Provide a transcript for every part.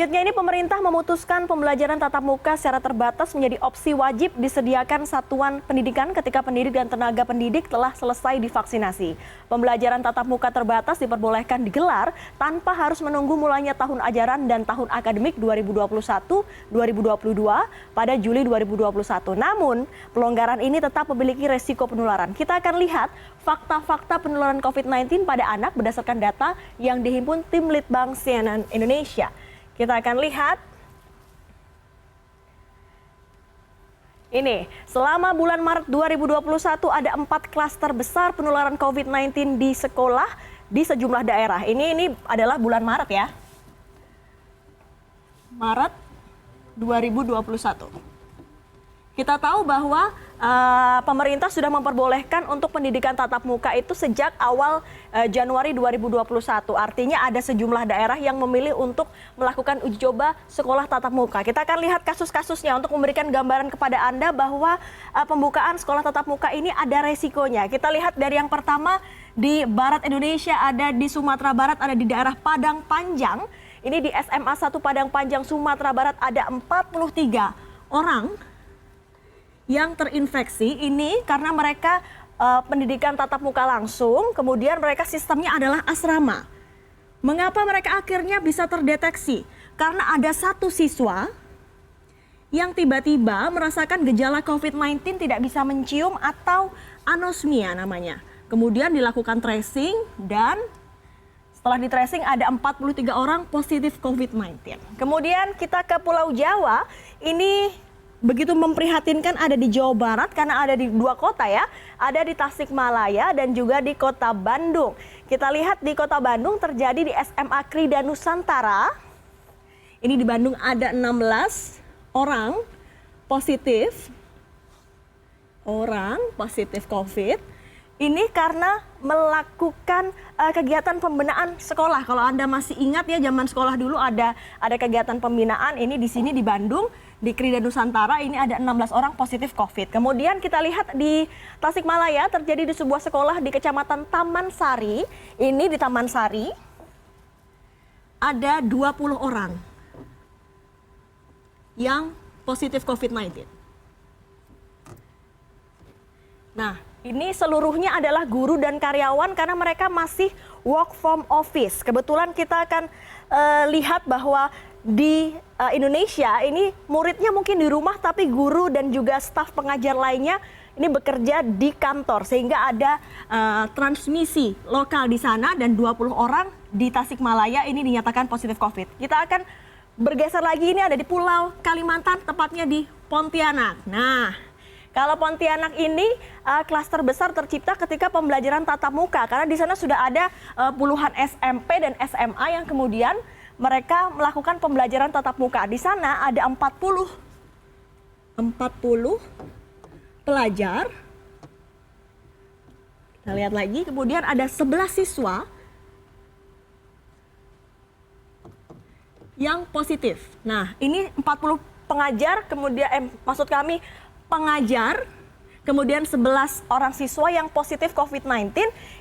Selanjutnya ini pemerintah memutuskan pembelajaran tatap muka secara terbatas menjadi opsi wajib disediakan satuan pendidikan ketika pendidik dan tenaga pendidik telah selesai divaksinasi. Pembelajaran tatap muka terbatas diperbolehkan digelar tanpa harus menunggu mulainya tahun ajaran dan tahun akademik 2021-2022 pada Juli 2021. Namun, pelonggaran ini tetap memiliki resiko penularan. Kita akan lihat fakta-fakta penularan COVID-19 pada anak berdasarkan data yang dihimpun tim Litbang CNN Indonesia. Kita akan lihat. Ini, selama bulan Maret 2021 ada 4 klaster besar penularan COVID-19 di sekolah di sejumlah daerah. Ini adalah bulan Maret ya. Maret 2021. Kita tahu bahwa pemerintah sudah memperbolehkan untuk pendidikan tatap muka itu sejak awal Januari 2021. Artinya ada sejumlah daerah yang memilih untuk melakukan uji coba sekolah tatap muka. Kita akan lihat kasus-kasusnya untuk memberikan gambaran kepada Anda bahwa pembukaan sekolah tatap muka ini ada resikonya. Kita lihat dari yang pertama di Barat Indonesia, ada di Sumatera Barat, ada di daerah Padang Panjang. Ini di SMA 1 Padang Panjang, Sumatera Barat ada 43 orang yang terinfeksi ini karena mereka pendidikan tatap muka langsung, kemudian mereka sistemnya adalah asrama. Mengapa mereka akhirnya bisa terdeteksi? Karena ada satu siswa yang tiba-tiba merasakan gejala COVID-19 tidak bisa mencium atau anosmia namanya. Kemudian dilakukan tracing dan setelah di tracing ada 43 orang positif COVID-19. Kemudian kita ke Pulau Jawa, ini begitu memprihatinkan, ada di Jawa Barat karena ada di 2 kota ya. Ada di Tasikmalaya dan juga di Kota Bandung. Kita lihat di Kota Bandung terjadi di SMA Krida Nusantara. Ini di Bandung ada 16 orang positif COVID. Ini karena melakukan kegiatan pembinaan sekolah. Kalau Anda masih ingat ya, zaman sekolah dulu ada kegiatan pembinaan. Ini di sini di Bandung, di Krida Nusantara ini ada 16 orang positif COVID. Kemudian kita lihat di Tasikmalaya terjadi di sebuah sekolah di Kecamatan Taman Sari. Ini di Taman Sari ada 20 orang yang positif COVID-19. Nah, ini seluruhnya adalah guru dan karyawan karena mereka masih work from office. Kebetulan kita akan lihat bahwa di Indonesia ini muridnya mungkin di rumah, tapi guru dan juga staf pengajar lainnya ini bekerja di kantor. Sehingga ada transmisi lokal di sana dan 20 orang di Tasikmalaya ini dinyatakan positif COVID. Kita akan bergeser lagi, ini ada di Pulau Kalimantan, tepatnya di Pontianak. Nah, kalau Pontianak ini klaster besar tercipta ketika pembelajaran tatap muka karena di sana sudah ada puluhan SMP dan SMA yang kemudian mereka melakukan pembelajaran tatap muka. Di sana ada 40 pelajar. Kita lihat lagi, kemudian ada 11 siswa yang positif. Nah, ini 40 pengajar, kemudian pengajar, kemudian 11 orang siswa yang positif COVID-19.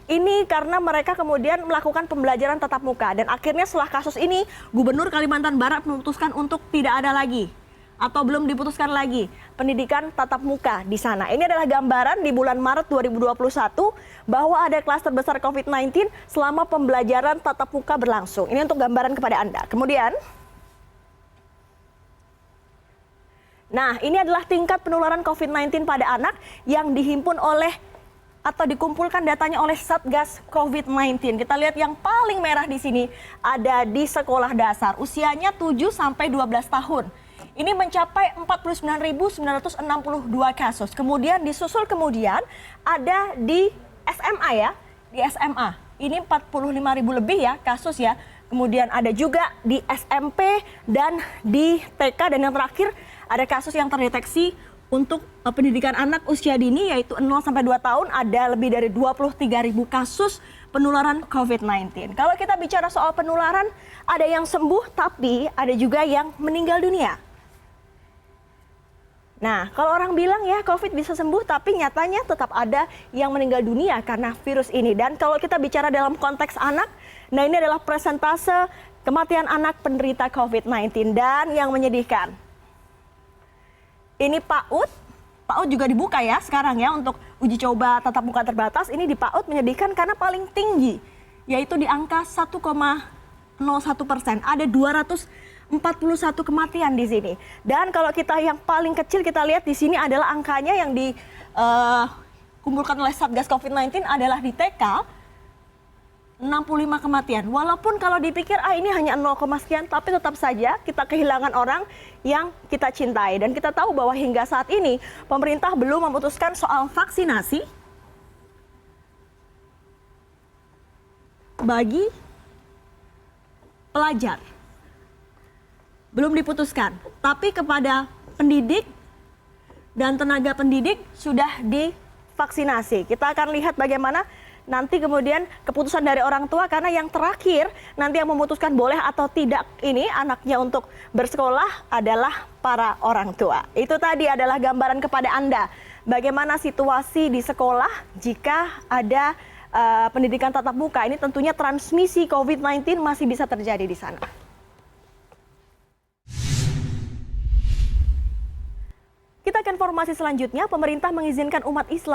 Ini karena mereka kemudian melakukan pembelajaran tatap muka. Dan akhirnya setelah kasus ini, Gubernur Kalimantan Barat memutuskan untuk tidak ada lagi atau belum diputuskan lagi pendidikan tatap muka di sana. Ini adalah gambaran di bulan Maret 2021 bahwa ada klaster besar COVID-19 selama pembelajaran tatap muka berlangsung. Ini untuk gambaran kepada Anda. Kemudian, nah, ini adalah tingkat penularan COVID-19 pada anak yang dihimpun oleh atau dikumpulkan datanya oleh Satgas COVID-19. Kita lihat yang paling merah di sini ada di sekolah dasar, usianya 7 sampai 12 tahun. Ini mencapai 49.962 kasus. Kemudian disusul kemudian ada di SMA ya, di SMA. Ini 45.000 lebih ya kasus ya. Kemudian ada juga di SMP dan di TK, dan yang terakhir ada kasus yang terdeteksi untuk pendidikan anak usia dini yaitu 0 sampai 2 tahun, ada lebih dari 23.000 kasus penularan COVID-19. Kalau kita bicara soal penularan, ada yang sembuh tapi ada juga yang meninggal dunia. Nah, kalau orang bilang ya COVID bisa sembuh, tapi nyatanya tetap ada yang meninggal dunia karena virus ini. Dan kalau kita bicara dalam konteks anak, nah ini adalah persentase kematian anak penderita COVID-19. Dan yang menyedihkan, ini PAUD juga dibuka ya sekarang ya untuk uji coba tatap muka terbatas. Ini di PAUD menyedihkan karena paling tinggi, yaitu di angka 1,01%. Ada 241 kematian di sini. Dan kalau kita yang paling kecil kita lihat di sini adalah angkanya yang dikumpulkan oleh Satgas COVID-19 adalah di TK 65 kematian. Walaupun kalau dipikir ini hanya 0, sekian, tapi tetap saja kita kehilangan orang yang kita cintai. Dan kita tahu bahwa hingga saat ini pemerintah belum memutuskan soal vaksinasi bagi pelajar. Belum diputuskan, tapi kepada pendidik dan tenaga pendidik sudah divaksinasi. Kita akan lihat bagaimana nanti kemudian keputusan dari orang tua, karena yang terakhir nanti yang memutuskan boleh atau tidak ini anaknya untuk bersekolah adalah para orang tua. Itu tadi adalah gambaran kepada Anda bagaimana situasi di sekolah jika ada pendidikan tatap muka. Ini tentunya transmisi COVID-19 masih bisa terjadi di sana. Kita ke informasi selanjutnya, pemerintah mengizinkan umat Islam